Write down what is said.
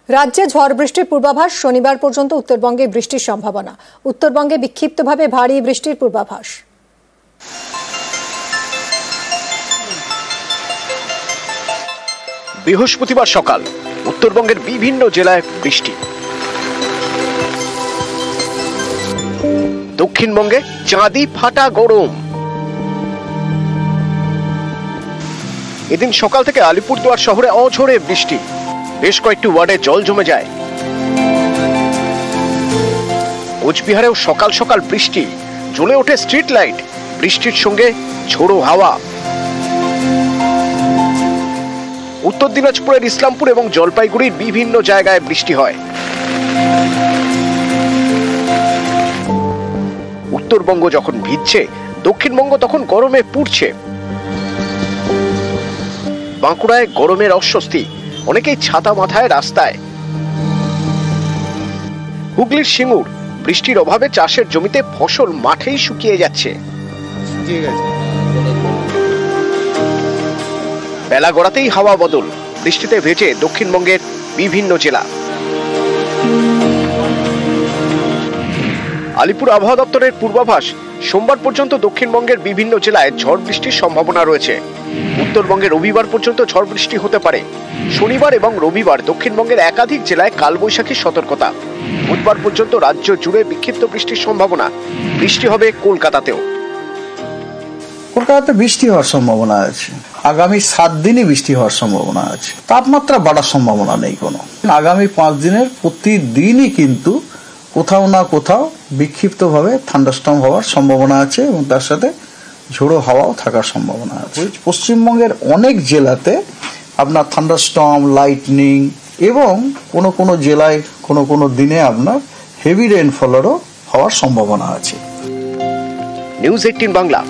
রাজ্যে ঝড় বৃষ্টির পূর্বাভাস, শনিবার পর্যন্ত উত্তরবঙ্গে বৃষ্টির সম্ভাবনা। উত্তরবঙ্গে বিক্ষিপ্তভাবে ভারী বৃষ্টির পূর্বাভাস। বৃহস্পতিবার সকাল উত্তরবঙ্গের বিভিন্ন জেলায় বৃষ্টি। দক্ষিণবঙ্গে চাঁদি ফাটা গরম। এদিন সকাল থেকে আলিপুরদুয়ার শহরে অঝোরে বৃষ্টি, বেশ কয়েকটি ওয়ার্ডে জল জমে যায়। কোচবিহারেও সকাল সকাল বৃষ্টি, জ্বলে ওঠে স্ট্রিট লাইট, বৃষ্টির সঙ্গে ঝোড়ো হাওয়া। উত্তর দিনাজপুরের ইসলামপুর এবং জলপাইগুড়ির বিভিন্ন জায়গায় বৃষ্টি হয়। উত্তরবঙ্গ যখন ভিজছে, দক্ষিণবঙ্গ তখন গরমে পুড়ছে। বাঁকুড়ায় গরমের অস্বস্তি, অনেকেই ছাতা মাথায় রাস্তায়। হুগলির সিঙ্গুর বৃষ্টির অভাবে চাষের জমিতে ফসল মাঠেই শুকিয়ে যাচ্ছে। বেলা গড়াতেই হাওয়া বদল, বৃষ্টিতে ভেজে দক্ষিণবঙ্গের বিভিন্ন জেলা। আলিপুর আবহাওয়া দপ্তরের পূর্বাভাস, সোমবার পর্যন্ত দক্ষিণবঙ্গের বিভিন্ন জেলায় ঝড় বৃষ্টির সম্ভাবনা রয়েছে। উত্তরবঙ্গে রবিবার পর্যন্ত ঝড় বৃষ্টি হতে পারে। শনিবার এবং রবিবার দক্ষিণবঙ্গের একাধিক জেলায় কালবৈশাখীর সতর্কতা। বুধবার পর্যন্ত রাজ্য জুড়ে বিক্ষিপ্ত বৃষ্টির সম্ভাবনা। বৃষ্টি হবে কলকাতাতেও। কলকাতাতে বৃষ্টি হওয়ার সম্ভাবনা আছে। আগামী 7 দিনই বৃষ্টি হওয়ার সম্ভাবনা আছে। তাপমাত্রা বাড়ার সম্ভাবনা নেই কোনো। আগামী 5 দিনের প্রতিদিনই কিন্তু কোথাও না কোথাও বিক্ষিপ্তভাবে থান্ডারস্টর্ম হওয়ার সম্ভাবনা আছে এবং তার সাথে ঝোড়ো হাওয়াও থাকার সম্ভাবনা আছে। পশ্চিমবঙ্গের অনেক জেলাতে আপনার থান্ডারস্টর্ম, লাইটনিং এবং কোনো জেলায় কোনো দিনে আপনার হেভি রেইনফলেরও হওয়ার সম্ভাবনা আছে। নিউজ 18 বাংলা।